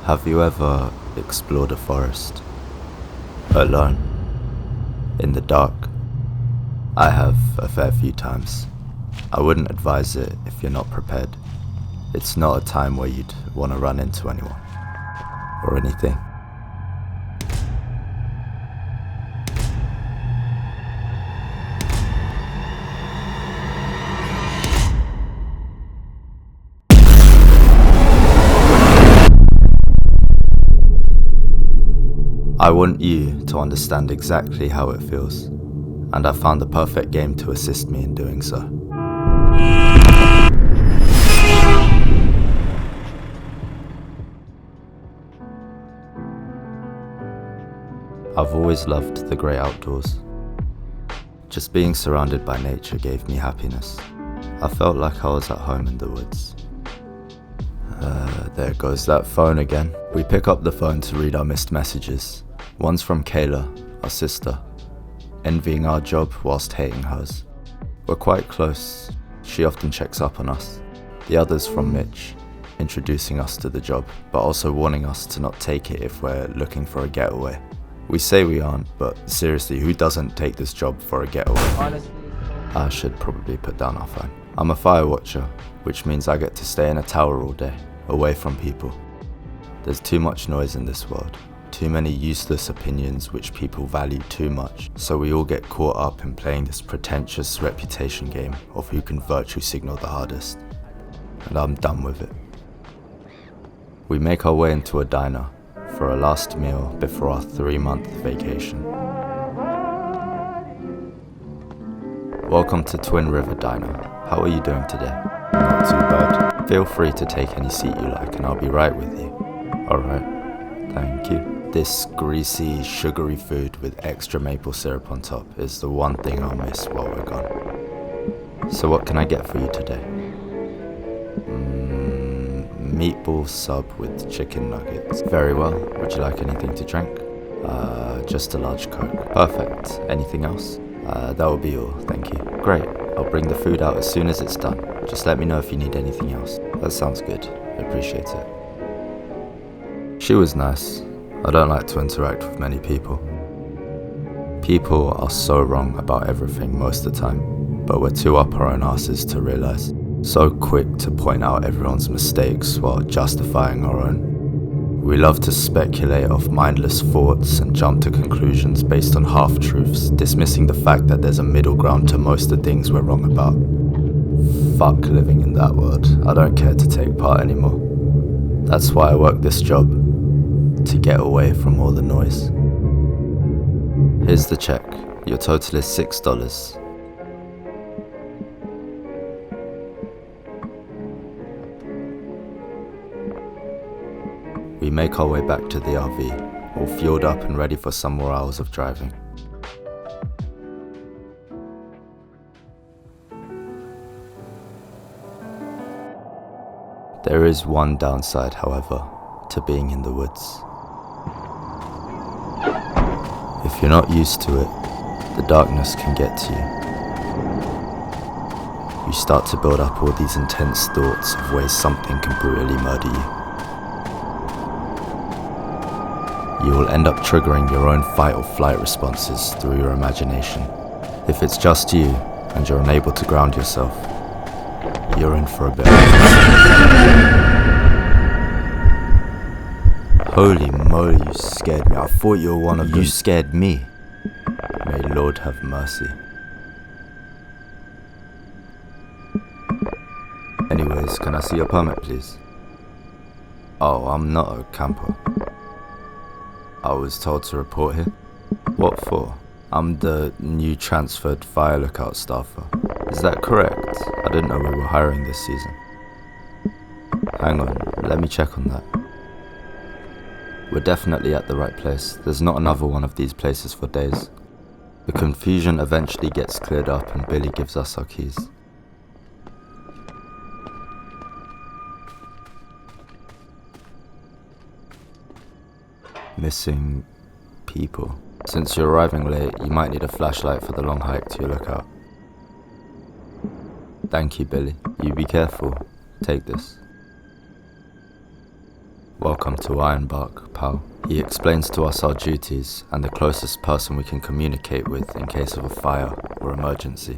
Have you ever explored a forest? Alone? In the dark? I have a fair few times. I wouldn't advise it if you're not prepared. It's not a time where you'd want to run into anyone. Or anything. I want you to understand exactly how it feels, and I found the perfect game to assist me in doing so. I've always loved the great outdoors. Just being surrounded by nature gave me happiness. I felt like I was at home in the woods. There goes that phone again. We pick up the phone to read our missed messages. One's from Kayla, our sister, envying our job whilst hating hers. We're quite close. She often checks up on us. The other's from Mitch, introducing us to the job, but also warning us to not take it if we're looking for a getaway. We say we aren't, but seriously, who doesn't take this job for a getaway? Honestly, I should probably put down our phone. I'm a fire watcher, which means I get to stay in a tower all day, away from people. There's too much noise in this world, too many useless opinions which people value too much, so we all get caught up in playing this pretentious reputation game of who can virtue signal the hardest. And I'm done with it. We make our way into a diner for a last meal before our 3-month vacation. Welcome to Twin River Diner. How are you doing today? Not too bad. Feel free to take any seat you like and I'll be right with you. Alright, thank you. This greasy, sugary food with extra maple syrup on top is the one thing I'll miss while we're gone. So what can I get for you today? Meatball sub with chicken nuggets. Very well. Would you like anything to drink? Just a large Coke. Perfect. Anything else? That will be all, thank you. Great. I'll bring the food out as soon as it's done. Just let me know if you need anything else. That sounds good. I appreciate it. She was nice. I don't like to interact with many people. People are so wrong about everything most of the time, but we're too up our own asses to realise. So quick to point out everyone's mistakes while justifying our own. We love to speculate off mindless thoughts and jump to conclusions based on half-truths, dismissing the fact that there's a middle ground to most of the things we're wrong about. Fuck living in that world. I don't care to take part anymore. That's why I work this job, to get away from all the noise. Here's the check. Your total is $6. We make our way back to the RV, all fueled up and ready for some more hours of driving. There is one downside, however, to being in the woods. If you're not used to it, the darkness can get to you. You start to build up all these intense thoughts of ways something can brutally murder you. You will end up triggering your own fight or flight responses through your imagination. If it's just you, and you're unable to ground yourself, you're in for a bit. Holy moly, you scared me. I thought you were one of you. You scared me. May Lord have mercy. Anyways, can I see your permit, please? Oh, I'm not a camper. I was told to report here. What for? I'm the new transferred fire lookout staffer. Is that correct? I didn't know we were hiring this season. Hang on, let me check on that. We're definitely at the right place. There's not another one of these places for days. The confusion eventually gets cleared up and Billy gives us our keys. Missing people. Since you're arriving late, you might need a flashlight for the long hike to your lookout. Thank you, Billy. You be careful. Take this. Welcome to Ironbark, pal. He explains to us our duties and the closest person we can communicate with in case of a fire or emergency.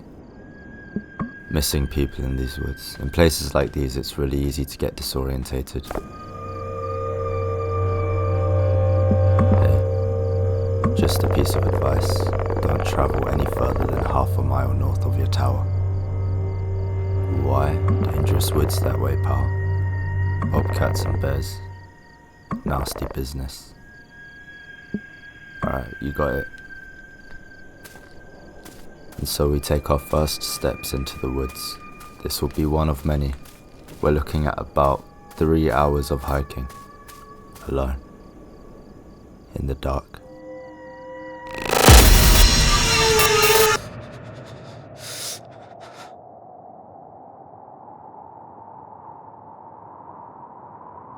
Missing people in these woods. In places like these, it's really easy to get disorientated. Hey, just a piece of advice. Don't travel any further than half a mile north of your tower. Why? Dangerous woods that way, pal. Bobcats and bears. Nasty business. Alright, you got it. And so we take our first steps into the woods. This will be one of many. We're looking at about 3 hours of hiking. Alone. In the dark.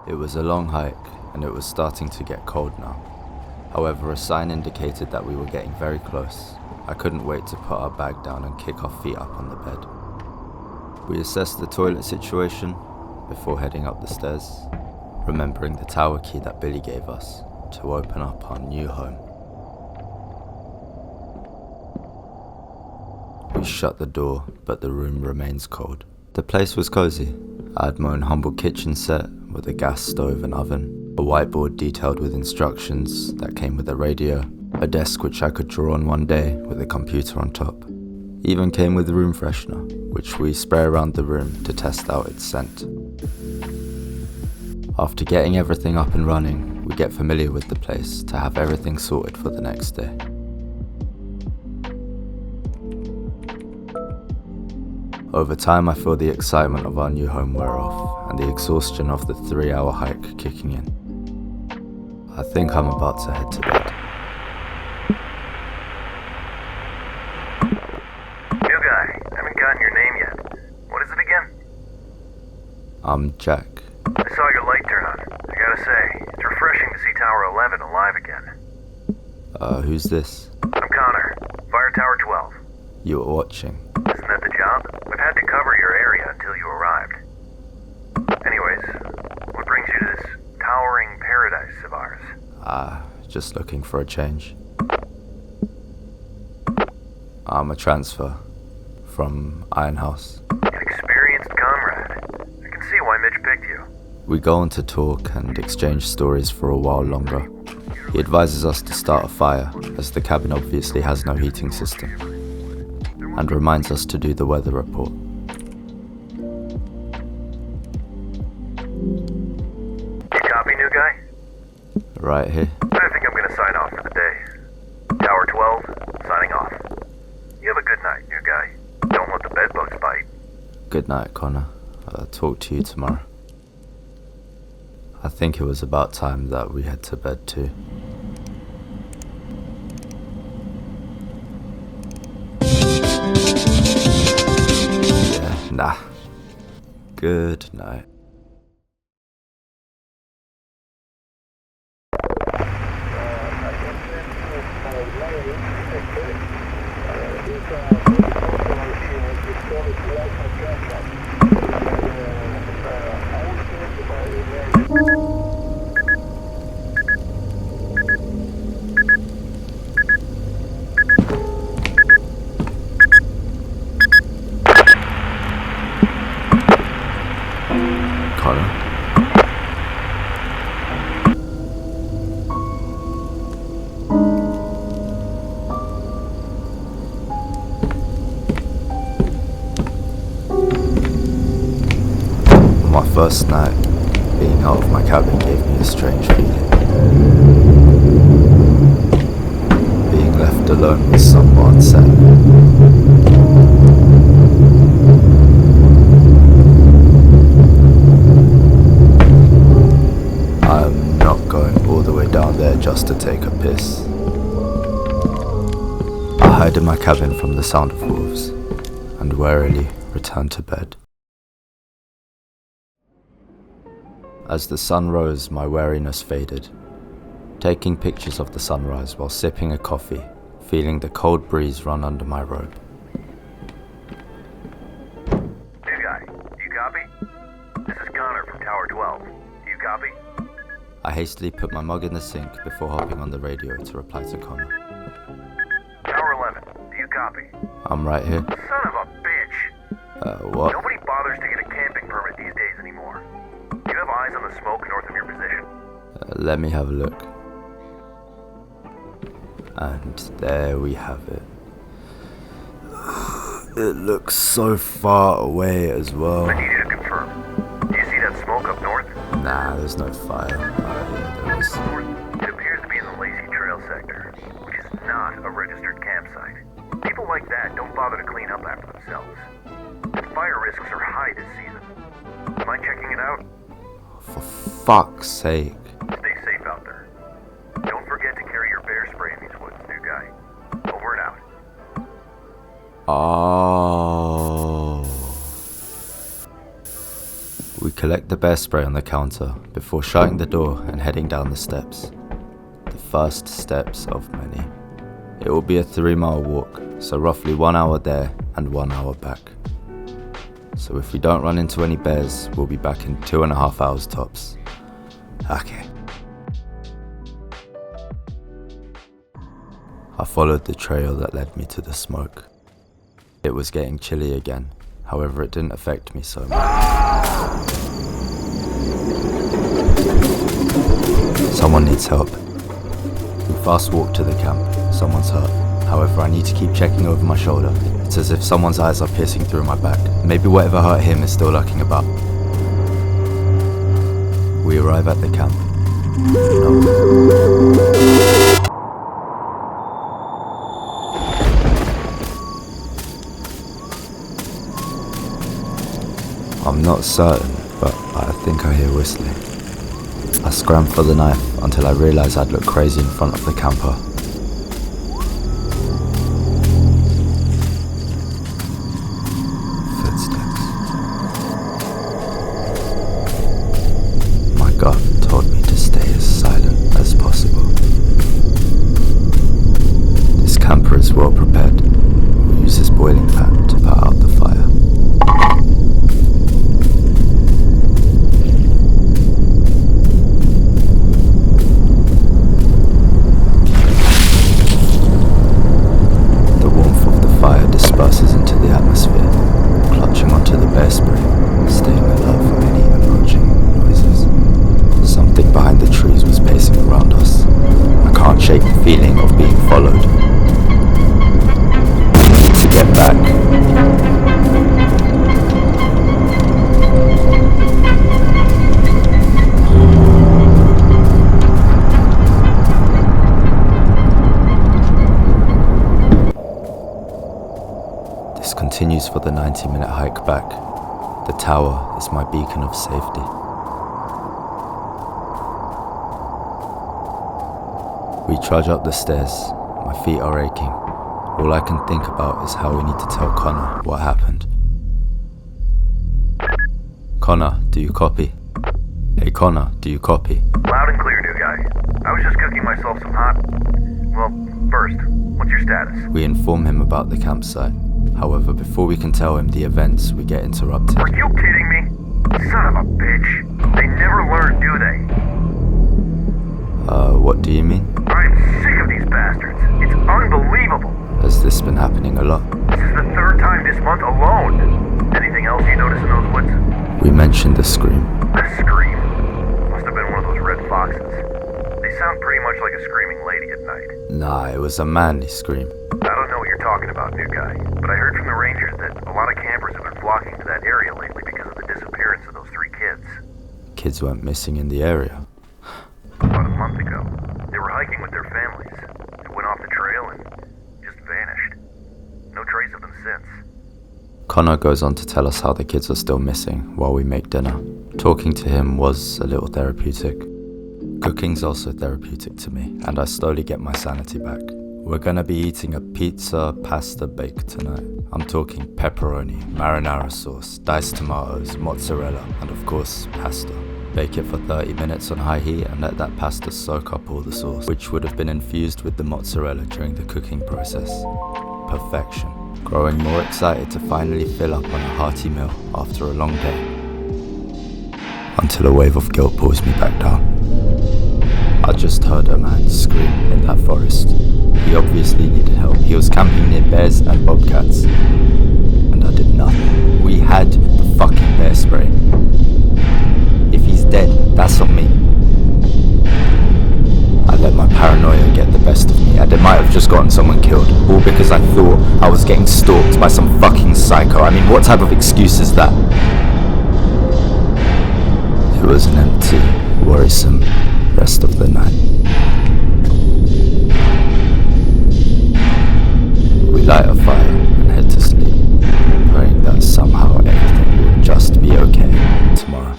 It was a long hike, and it was starting to get cold now. However, a sign indicated that we were getting very close. I couldn't wait to put our bag down and kick our feet up on the bed. We assessed the toilet situation before heading up the stairs, remembering the tower key that Billy gave us to open up our new home. We shut the door, but the room remains cold. The place was cozy. I had my own humble kitchen set with a gas stove and oven, a whiteboard detailed with instructions that came with a radio, a desk which I could draw on one day with a computer on top. Even came with room freshener, which we spray around the room to test out its scent. After getting everything up and running, we get familiar with the place to have everything sorted for the next day. Over time, I feel the excitement of our new home wear off and the exhaustion of the 3-hour hike kicking in. I think I'm about to head to bed. New guy, haven't gotten your name yet. What is it again? I'm Jack. I saw your light turn on. I gotta say, it's refreshing to see Tower 11 alive again. Who's this? I'm Connor, Fire Tower 12. You were watching. Isn't that the job? We've had to cover your area until you arrived. Anyways, what brings you to this towering paradise of ours? Just looking for a change. I'm a transfer from Ironhouse. An experienced comrade. I can see why Mitch picked you. We go on to talk and exchange stories for a while longer. He advises us to start a fire, as the cabin obviously has no heating system, and reminds us to do the weather report. You copy, new guy? Right here. I think I'm gonna sign off for the day. Tower 12, signing off. You have a good night, new guy. Don't let the bedbugs bite. Good night, Connor. I'll talk to you tomorrow. I think it was about time that we head to bed too. Yeah, nah. Good night. Connor? My first night being out of my cabin gave me a strange feeling. Being left alone with someone sad. I'm not going all the way down there just to take a piss. I hide in my cabin from the sound of wolves and warily return to bed. As the sun rose, my wariness faded, taking pictures of the sunrise while sipping a coffee, feeling the cold breeze run under my robe. New guy, do you copy? This is Connor from Tower 12. Do you copy? I hastily put my mug in the sink before hopping on the radio to reply to Connor. Tower 11, do you copy? I'm right here. Son of a bitch! What? Nobody bothers to get a camping permit these days anymore. Do you have eyes on the smoke north of your position? Let me have a look. And there we have it. It looks so far away as well. I need you to confirm. Do you see that smoke up north? Nah, there's no fire. Yeah, there is. It appears to be in the Lacey Trail sector, which is not a registered campsite. People like that don't bother to clean up after themselves. And fire risks are high this season. Mind checking it out? For fuck's sake. Stay safe out there. Don't forget to carry your bear spray in these woods, new guy. Over and out. Oh. We collect the bear spray on the counter before shutting the door and heading down the steps. The first steps of many. It will be a 3-mile walk, so roughly 1 hour there and 1 hour back. So if we don't run into any bears, we'll be back in 2.5 hours tops. Okay. I followed the trail that led me to the smoke. It was getting chilly again, however it didn't affect me so much. Someone needs help. We fast walk to the camp. Someone's hurt. However, I need to keep checking over my shoulder. It's as if someone's eyes are piercing through my back. Maybe whatever hurt him is still lurking about. We arrive at the camp. No. I'm not certain, but I think I hear whistling. I scram for the knife until I realise I'd look crazy in front of the camper. Footsteps. My gut told me to stay as silent as possible. This camper is well prepared. We'll use this boiling pan to put out the fire. Disperses into the atmosphere, clutching onto the bear spray, staying alert for any approaching noises. Something behind the trees was pacing around us. I can't shake the feeling of being followed. We need to get back. This continues for the 90-minute hike back. The tower is my beacon of safety. We trudge up the stairs. My feet are aching. All I can think about is how we need to tell Connor what happened. Connor, do you copy? Hey Connor, do you copy? Loud and clear, new guy. I was just cooking myself some hot... Well, first, what's your status? We inform him about the campsite. However, before we can tell him the events, we get interrupted. Are you kidding me? Son of a bitch. They never learn, do they? What do you mean? I'm sick of these bastards. It's unbelievable. Has this been happening a lot? This is the 3rd time this month alone. Anything else you notice in those woods? We mentioned the scream. A scream? Must have been one of those red foxes. They sound pretty much like a screaming lady at night. Nah, it was a manly scream. I don't know what you're talking about, new guy, but I heard from the rangers that a lot of campers have been flocking to that area lately because of the disappearance of those 3 kids. Kids went missing in the area. About a month ago, they were hiking with their families. They went off the trail and just vanished. No trace of them since. Connor goes on to tell us how the kids are still missing while we make dinner. Talking to him was a little therapeutic. Cooking's also therapeutic to me, and I slowly get my sanity back. We're gonna be eating a pizza pasta bake tonight. I'm talking pepperoni, marinara sauce, diced tomatoes, mozzarella, and of course, pasta. Bake it for 30 minutes on high heat and let that pasta soak up all the sauce, which would have been infused with the mozzarella during the cooking process. Perfection. Growing more excited to finally fill up on a hearty meal after a long day. Until a wave of guilt pulls me back down. I just heard a man scream in that forest. He obviously needed help. He was camping near bears and bobcats. And I did nothing. We had the fucking bear spray. If he's dead, that's on me. I let my paranoia get the best of me, and it might have just gotten someone killed, all because I thought I was getting stalked by some fucking psycho. I mean, what type of excuse is that? It was an empty, worrisome rest of the night. We light a fire and head to sleep, praying that somehow everything will just be okay tomorrow.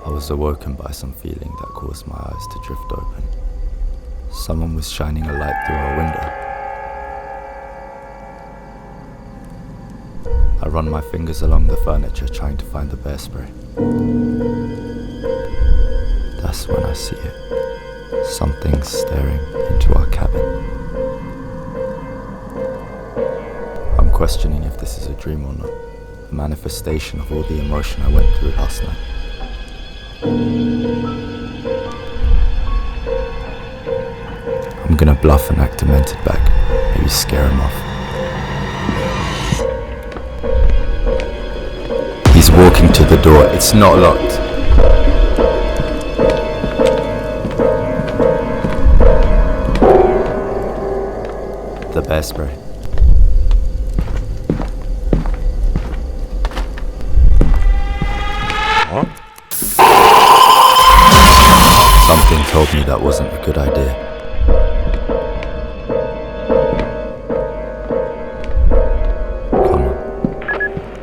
I was awoken by some feeling that caused my eyes to drift open. Someone was shining a light through our window. I run my fingers along the furniture trying to find the bear spray. That's when I see it. Something staring into our cabin. I'm questioning if this is a dream or not. A manifestation of all the emotion I went through last night. I'm gonna bluff and act demented back. Maybe scare him off. He's walking to the door. It's not locked. The bear spray. Something told me that wasn't a good idea.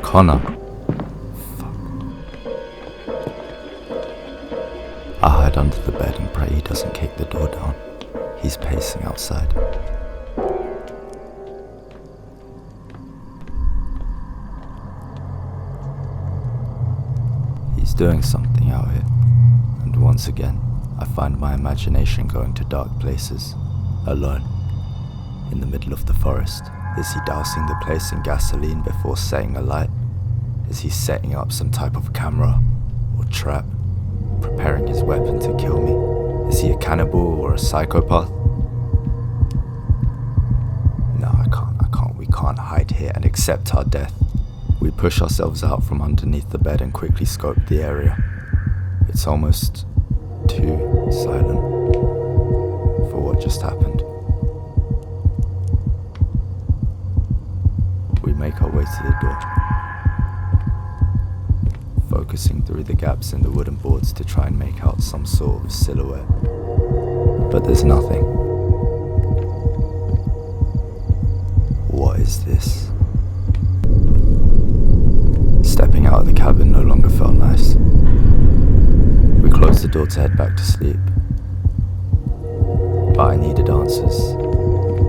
Connor. Fuck. I hide under the bed and pray he doesn't kick the door down. He's pacing outside. He's doing something out here. And once again, I find my imagination going to dark places, alone, in the middle of the forest. Is he dousing the place in gasoline before setting a light? Is he setting up some type of camera or trap, preparing his weapon to kill me? Is he a cannibal or a psychopath? No, I can't. We can't hide here and accept our death. We push ourselves out from underneath the bed and quickly scope the area. It's almost too silent for what just happened. We make our way to the door, focusing through the gaps in the wooden boards to try and make out some sort of silhouette. But there's nothing. What is this? Stepping out of the cabin no longer felt nice. We closed the door to head back to sleep. But I needed answers.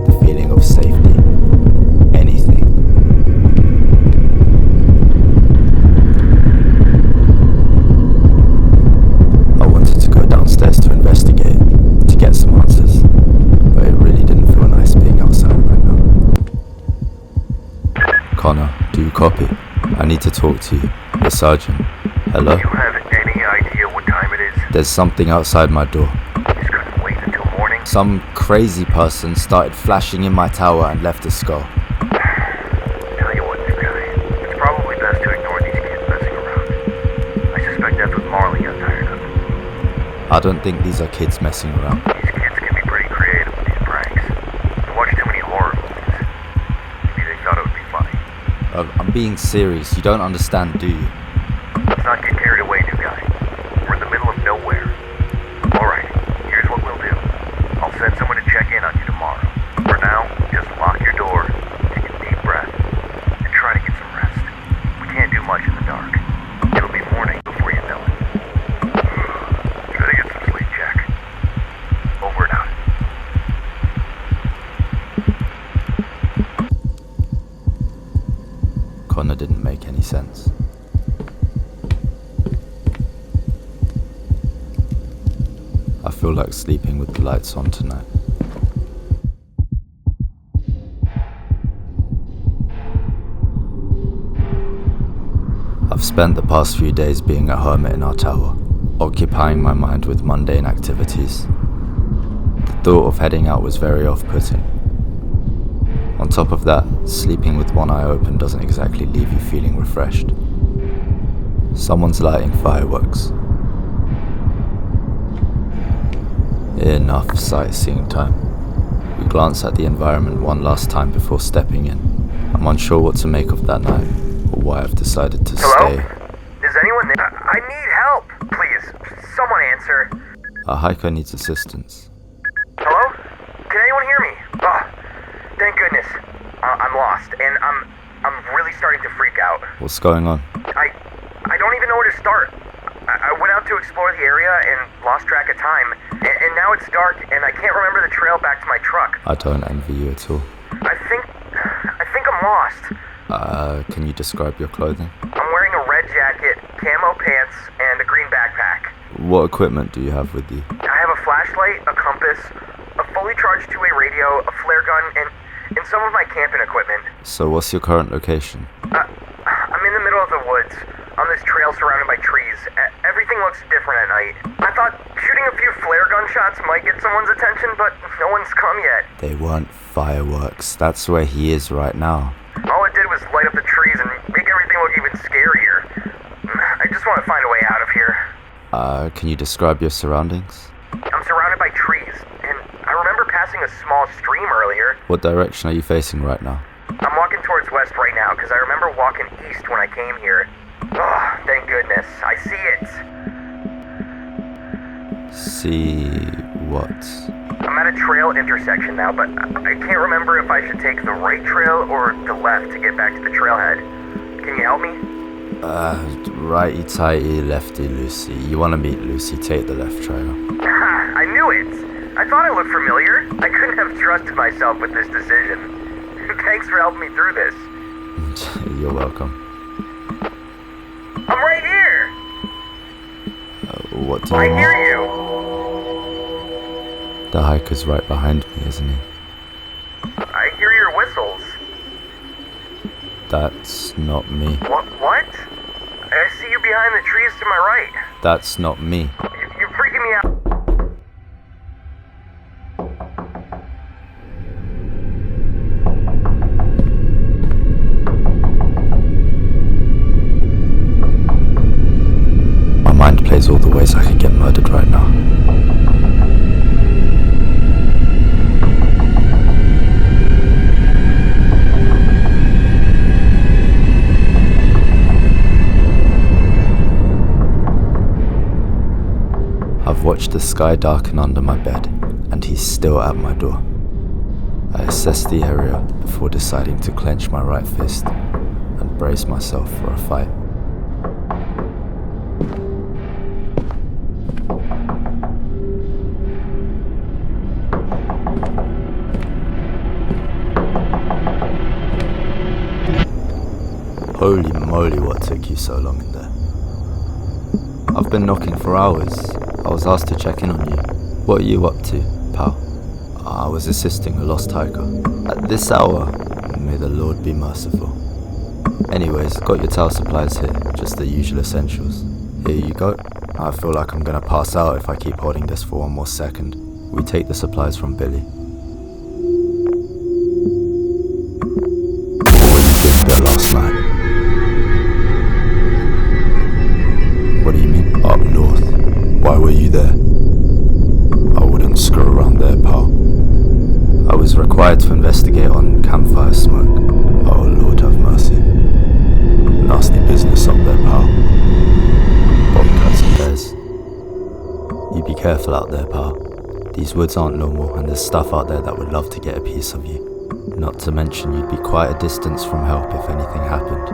The feeling of safety. Anything. I wanted to go downstairs to investigate, to get some answers. But it really didn't feel nice being outside right now. Connor, do you copy? I need to talk to you. The sergeant. Hello? Do you have any idea what time it is? There's something outside my door. You just couldn't wait until morning? Some crazy person started flashing in my tower and left a skull. Tell you what, new guy. It's probably best to ignore these kids messing around. I suspect that's what Marley got tired of. I don't think these are kids messing around. These kids can be pretty creative with these pranks. They watch too many horror movies. Maybe they thought it would be funny. I'm being serious. You don't understand, do you? Let's not get carried away, new guy. We're in the middle of nowhere. Alright, here's what we'll do. I'll send someone to check in on you tomorrow. For now, just lock your door, take a deep breath, and try to get some rest. We can't do much in the dark. It'll be morning before you know it. Try to get some sleep, Jack. Over and out. Connor didn't make any sense. feel like sleeping with the lights on tonight. I've spent the past few days being a hermit in our tower, occupying my mind with mundane activities. The thought of heading out was very off-putting. On top of that, sleeping with one eye open doesn't exactly leave you feeling refreshed. Someone's lighting fireworks. Enough sightseeing time. We glance at the environment one last time before stepping in. I'm unsure what to make of that night, or why I've decided to Hello? stay. Is anyone there? I need help! Please, someone answer. A hiker needs assistance. Hello? Can anyone hear me? Oh, thank goodness. I'm lost, and I'm really starting to freak out. What's going on? I don't even know where to start. I went out to explore the area and lost track of time, and now it's dark, and I can't remember the trail back to my truck. I don't envy you at all. I think I'm lost. Can you describe your clothing? I'm wearing a red jacket, camo pants, and a green backpack. What equipment do you have with you? I have a flashlight, a compass, a fully charged two-way radio, a flare gun, and some of my camping equipment. So what's your current location? I'm in the middle of the woods, on this trail surrounded by trees. Everything looks different at night. I thought shooting a few flare gun shots might get someone's attention, but no one's come yet. They weren't fireworks. That's where he is right now. All it did was light up the trees and make everything look even scarier. I just want to find a way out of here. Can you describe your surroundings? I'm surrounded by trees, and I remember passing a small stream earlier. What direction are you facing right now? I'm walking towards west right now, because I remember walking east when I came here. Oh, thank goodness. I see it. See what? I'm at a trail intersection now, but I can't remember if I should take the right trail or the left to get back to the trailhead. Can you help me? Righty tighty, lefty loosey. You want to meet Lucy, take the left trail. I knew it! I thought I looked familiar. I couldn't have trusted myself with this decision. Thanks for helping me through this. You're welcome. I'm right here! What do you I want? hear you! The hiker's right behind me, isn't he? I hear your whistles. That's not me. What? I see you behind the trees to my right. That's not me. You're freaking me out. My mind plays all the ways I could get murdered right now. I've watched the sky darken under my bed, and he's still at my door. I assess the area before deciding to clench my right fist and brace myself for a fight. Holy moly, what took you so long in there? I've been knocking for hours. I was asked to check in on you. What are you up to, pal? I was assisting a lost hiker. At this hour, may the Lord be merciful. Anyways, got your towel supplies here, just the usual essentials. Here you go. I feel like I'm gonna pass out if I keep holding this for one more second. We take the supplies from Billy. What you did there last night? What do you mean, up north? Why were you there? I wouldn't screw around there, pal. I was required to investigate on campfire smoke. Oh, Lord have mercy. Nasty business up there, pal. Bobcats and bears. You be careful out there, pal. These woods aren't normal, and there's stuff out there that would love to get a piece of you. Not to mention you'd be quite a distance from help if anything happened.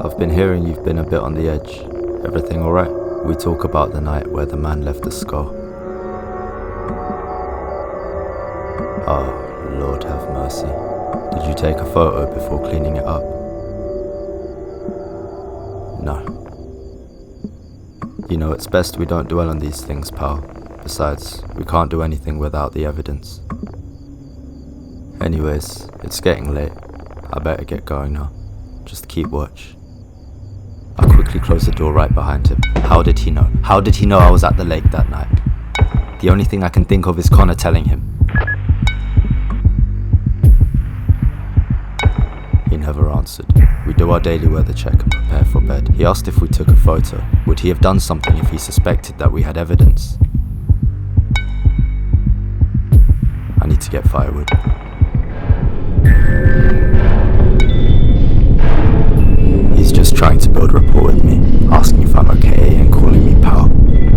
I've been hearing you've been a bit on the edge. Everything alright? We talk about the night where the man left the skull. Oh, Lord have mercy. Did you take a photo before cleaning it up? No. You know, it's best we don't dwell on these things, pal. Besides, we can't do anything without the evidence. Anyways, it's getting late. I better get going now. Just keep watch. I quickly closed the door right behind him. How did he know? How did he know I was at the lake that night? The only thing I can think of is Connor telling him. He never answered. We do our daily weather check and prepare for bed. He asked if we took a photo. Would he have done something if he suspected that we had evidence? I need to get firewood. He's just trying to build rapport with me, asking if I'm okay and calling me pal.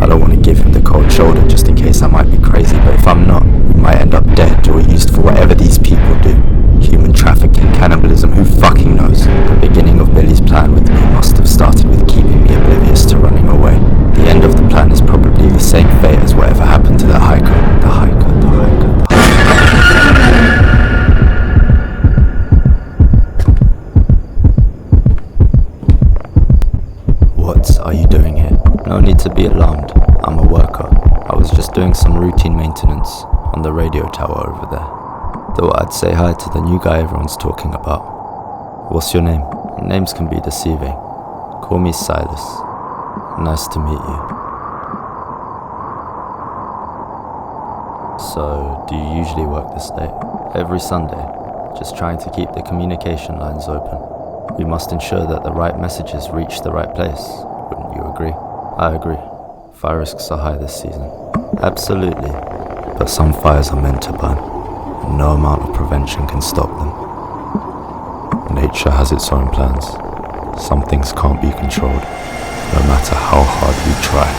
I don't want to give him the cold shoulder just in case I might be crazy, but if I'm not, we might end up dead or used for whatever these people do. Human trafficking, cannibalism, who fucking knows? The beginning of Billy's plan with me must have started with keeping me oblivious to running away. The end of the plan is probably the same fate as whatever happened to the hiker. The hiker, the hiker, the hiker. What are you doing here? No need to be alarmed. I'm a worker. I was just doing some routine maintenance on the radio tower over there. Thought I'd say hi to the new guy everyone's talking about. What's your name? Names can be deceiving. Call me Silas. Nice to meet you. So, do you usually work this late? Every Sunday. Just trying to keep the communication lines open. We must ensure that the right messages reach the right place. Wouldn't you agree? I agree. Fire risks are high this season. Absolutely. But some fires are meant to burn. And no amount of prevention can stop them. Nature has its own plans. Some things can't be controlled, no matter how hard we try.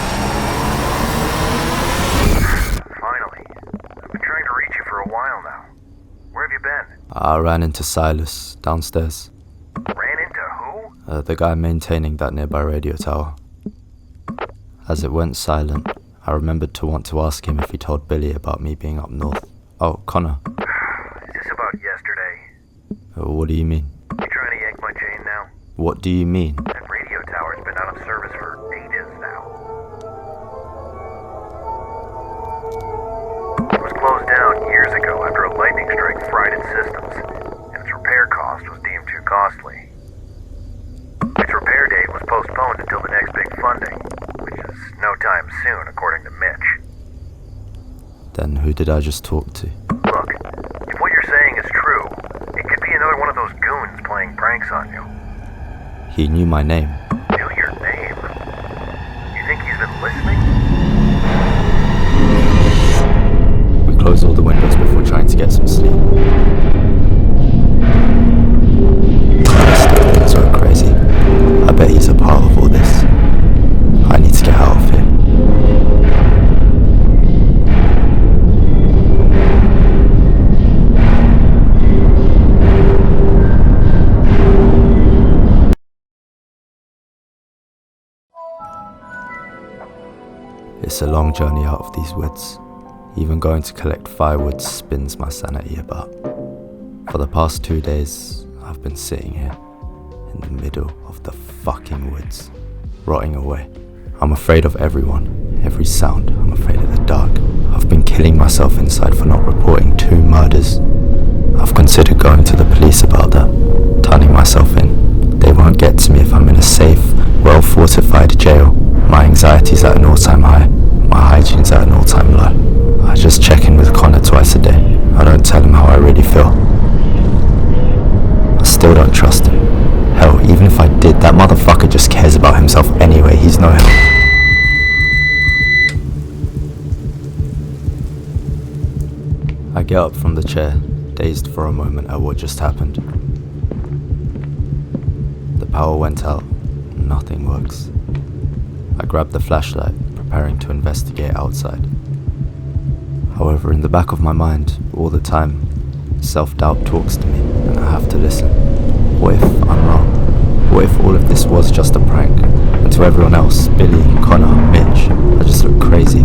Finally. I've been trying to reach you for a while now. Where have you been? I ran into Silas downstairs. Ran into who? The guy maintaining that nearby radio tower. As it went silent, I remembered to want to ask him if he told Billy about me being up north. Oh, Connor. Is this about yesterday? What do you mean? You trying to yank my chain now? What do you mean? That radio tower's been out of service for ages now. It was closed down years ago after a lightning strike fried its systems, and its repair cost was deemed too costly. Its repair date was postponed until the next big funding, which is no time soon, according to Mitch. Then who did I just talk to? Look, if what you're saying is true, it could be another one of those goons playing pranks on you. He knew my name. Knew your name? You think he's been listening? We closed all the windows before trying to get some sleep. I still think so crazy. I bet he's a part of all this. I need to get out of here. It's a long journey out of these woods. Even going to collect firewood spins my sanity about. For the past 2 days, I've been sitting here, in the middle of the fucking woods, rotting away. I'm afraid of everyone, every sound. I'm afraid of the dark. I've been killing myself inside for not reporting 2 murders. I've considered going to the police about that, turning myself in. They won't get to me if I'm in a safe, well-fortified jail. My anxiety's at an all-time high. My hygiene's at an all-time low. I just check in with Connor twice a day. I don't tell him how I really feel. I still don't trust him. Hell, even if I did, that motherfucker just cares about himself anyway. He's no help. I get up from the chair, dazed for a moment at what just happened. The power went out. Nothing works. I grab the flashlight, preparing to investigate outside. However, in the back of my mind, all the time, self-doubt talks to me, and I have to listen. What if I'm wrong? What if all of this was just a prank? And to everyone else, Billy, Connor, Mitch, I just look crazy.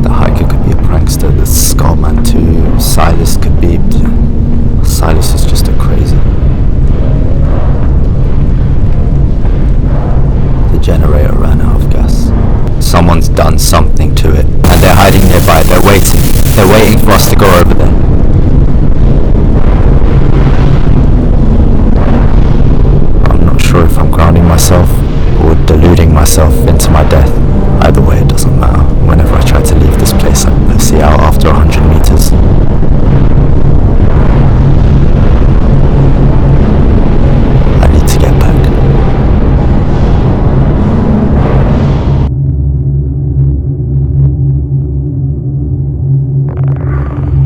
The hiker could be a prankster, the Skullman too, Silas could be... Silas is just a crazy... waiting for us to go over there. I'm not sure if I'm grounding myself or deluding myself into my death. Either way, it doesn't matter. Whenever I try to leave this place, I pussy out after 100 meters. I need to get back.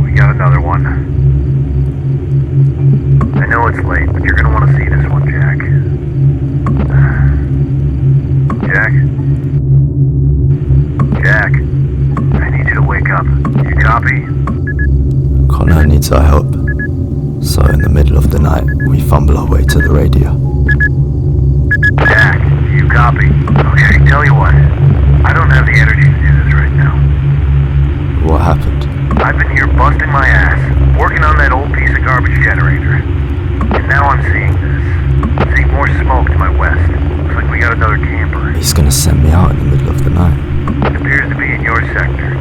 We got another one. I know it's late, but you're gonna want to see this one, Jack. Jack? Jack? I need you to wake up. You copy? Connor needs our help. So in the middle of the night, we fumble our way to the radio. Jack, you copy? Okay, tell you what. I don't have the energy to do this right now. What happened? I've been here busting my ass, working on that old piece of garbage generator. And now I'm seeing this. Seeing more smoke to my west. Looks like we got another camper. He's gonna send me out in the middle of the night. It appears to be in your sector.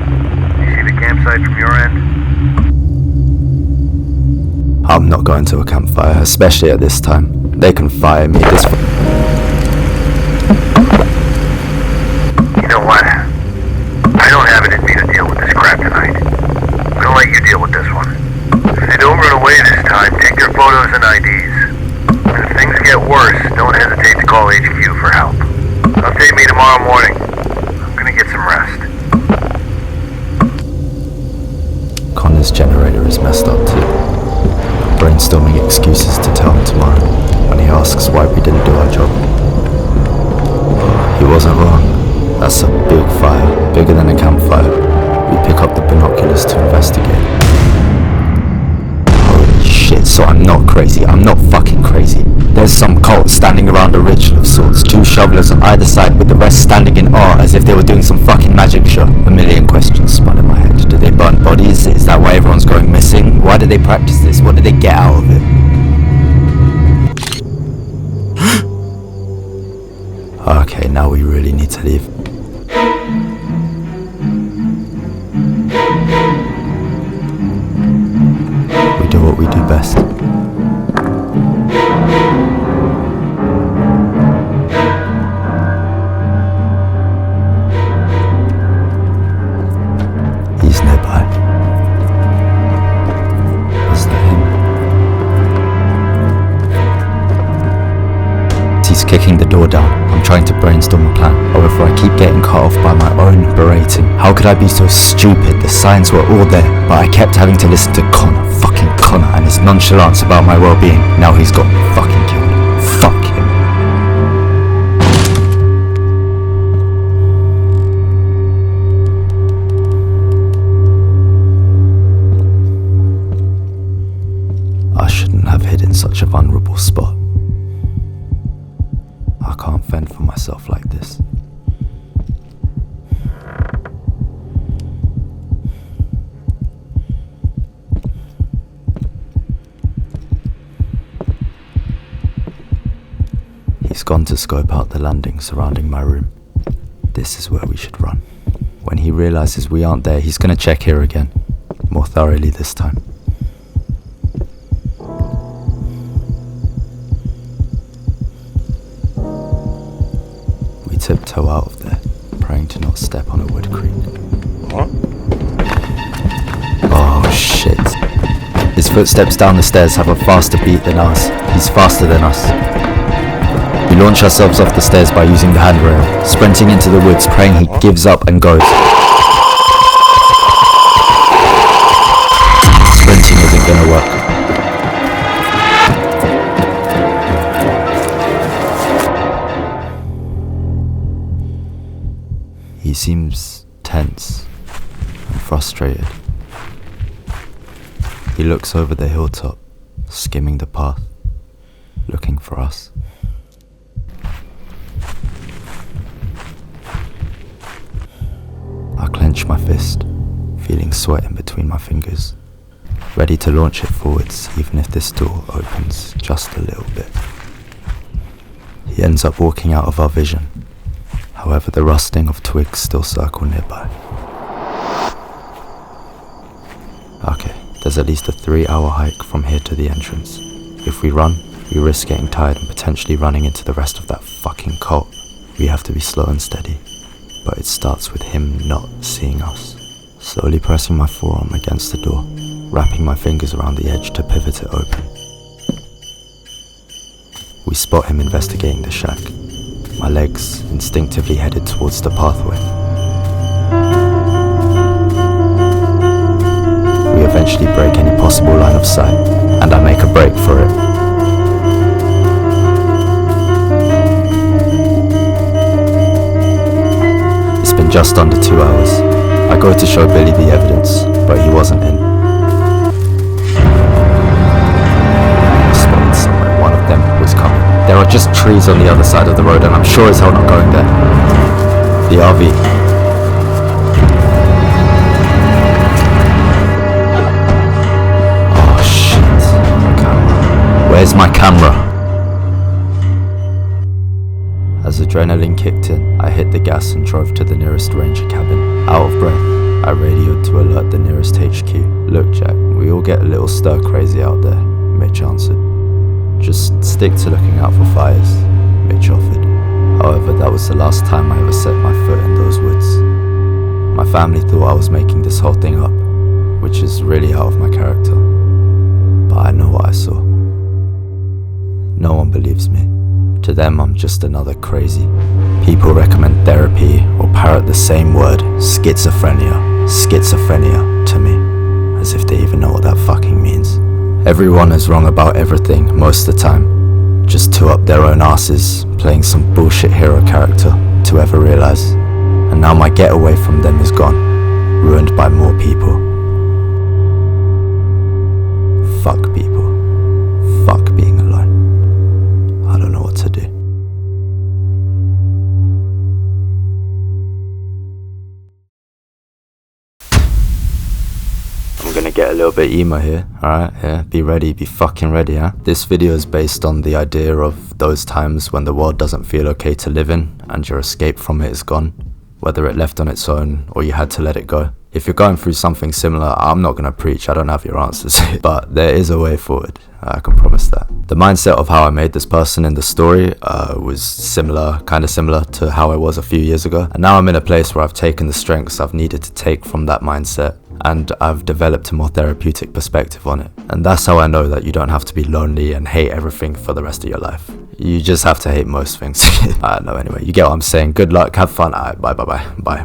You see the campsite from your end? I'm not going to a campfire, especially at this time. They can fire me this... You know what? I don't have it in me to deal with this crap tonight. I'm gonna let you deal with this one. If they don't run away this time, take their photos and IDs. And if things get worse, don't hesitate to call HQ for help. Update me tomorrow morning. I'm gonna get some rest. Connor's generator is messed up too. I'm brainstorming excuses to tell him tomorrow when he asks why we didn't do our job. He wasn't wrong. That's a big fire, bigger than a campfire. We pick up the binoculars to investigate. Holy shit, so I'm not crazy. I'm not fucking crazy. There's some cult standing around a ridge of sorts, 2 shovelers on either side with the rest standing in awe as if they were doing some fucking magic show. A million questions spun in my head. Do they burn bodies? Is that why everyone's going missing? Why do they practice this? What do they get out of it? Okay, now we really need to leave. We do what we do best. He's nearby. Is that him? He's kicking the door down. I'm trying to brainstorm a plan. However, I keep getting cut off by my own berating. How could I be so stupid? The signs were all there, but I kept having to listen to fucking Connor, and his nonchalance about my well-being. Now he's got me fucking killed. Fuck him. I shouldn't have hid in such a vulnerable spot. I can't fend for myself like this. He's gone to scope out the landing surrounding my room. This is where we should run. When he realizes we aren't there, he's gonna check here again. More thoroughly this time. We tiptoe out of there, praying to not step on a wood creek. What? Oh shit. His footsteps down the stairs have a faster beat than ours. He's faster than us. We launch ourselves off the stairs by using the handrail, sprinting into the woods, praying he gives up and goes. Sprinting isn't gonna work. He seems tense and frustrated. He looks over the hilltop, skimming the path, looking for us. I clench my fist, feeling sweat in between my fingers, ready to launch it forwards even if this door opens just a little bit. He ends up walking out of our vision. However, the rusting of twigs still circle nearby. Okay, there's at least a 3-hour hike from here to the entrance. If we run, we risk getting tired and potentially running into the rest of that fucking cult. We have to be slow and steady, but it starts with him not seeing us. Slowly pressing my forearm against the door, wrapping my fingers around the edge to pivot it open. We spot him investigating the shack. My legs instinctively headed towards the pathway. We eventually break any possible line of sight, and I make a break for it. It's been just under 2 hours. I go to show Billy the evidence, but he wasn't in. Spotted somewhere, one of them was coming. There are just trees on the other side of the road, and I'm sure as hell not going there. The RV. Oh shit. Camera. Where's my camera? As adrenaline kicked in, I hit the gas and drove to the nearest ranger cabin. Out of breath, I radioed to alert the nearest HQ. Look, Jack, we all get a little stir crazy out there, Mitch answered. Just stick to looking out for fires, Mitch offered. However, that was the last time I ever set my foot in those woods. My family thought I was making this whole thing up, which is really out of my character. But I know what I saw. No one believes me. To them, I'm just another crazy. People recommend therapy or parrot the same word, schizophrenia, to me, as if they even know what that fucking means. Everyone is wrong about everything most of the time. Just two up their own asses, playing some bullshit hero character to ever realize. And now my getaway from them is gone, ruined by more people. Fuck people. Fuck being alone. I don't know what to do. I'm gonna get a little bit emo here, alright? Yeah, be ready, be fucking ready, huh? This video is based on the idea of those times when the world doesn't feel okay to live in and your escape from it is gone, whether it left on its own or you had to let it go. If you're going through something similar, I'm not gonna preach, I don't have your answers, but there is a way forward, I can promise that. The mindset of how I made this person in the story was similar, kind of similar to how I was a few years ago, and now I'm in a place where I've taken the strengths I've needed to take from that mindset, and I've developed a more therapeutic perspective on it. And that's how I know that you don't have to be lonely and hate everything for the rest of your life. You just have to hate most things. I don't know, anyway, you get what I'm saying. Good luck, have fun. Alright, bye. Bye.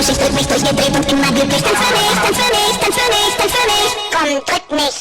Tanz für mich, tanz für mich, komm, drück mich.